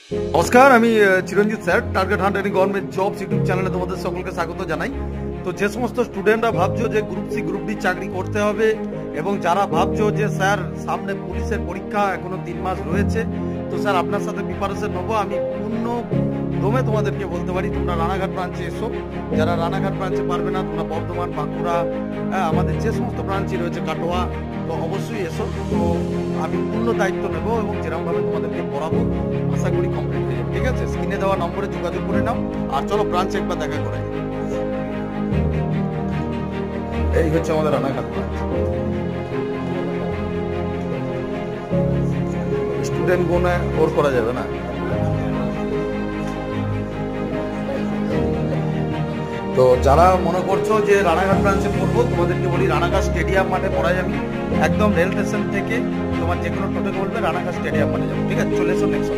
নমস্কার, আমি Chiranjit sir. Target hunting government jobs YouTube চ্যানেলে তোমাদের সকলকে স্বাগত জানাই। তো যে সমস্ত স্টুডেন্টরা ভাবছো যে গ্রুপ সি গ্রুপ ডি চাকরি করতে হবে এবং যারা ভাবছো যে স্যার সামনে পুলিশের পরীক্ষা এখনো 3 মাস রয়েছে, তো স্যার আপনার সাথে প্রিপারেশন নেবো, আমি পূর্ণ দমে তোমাদেরকে বলতে পারি তোমরা রানাঘাট ব্রাঞ্চে এসো। যারা রানাঘাট ব্রাঞ্চে পারবে না, তোমরা বর্ধমান, বাঁকুড়া, আমাদের যে সমস্ত ব্রাঞ্চই রয়েছে, কাটোয়া, তো অবশ্যই এসো। তো আমি পূর্ণ দায়িত্ব নেব এবং যেরকমভাবে তোমাদেরকে পড়াবো আশা করি কমপ্লিট হয়ে যাবে। ঠিক আছে, স্ক্রিনে দেওয়া নম্বরে যোগাযোগ করে নাও। আর চলো ব্রাঞ্চে একবার দেখা করে। এই হচ্ছে আমাদের রানাঘাট ব্রাঞ্চ। স্টুডেন্ট গুনে ওর করা যাবে না। তো যারা মনে করছো যে রানাঘাট ব্রাঞ্চে পড়বো, তোমাদেরকে বলি রানাঘাট স্টেডিয়াম মাঠে পড়াই আমি। একদম রেল স্টেশন থেকে তোমার যে কোনো টোটো বলবে রানাঘাট স্টেডিয়াম মাঠে যাবো। ঠিক আছে, চলে এসো নেক্সট।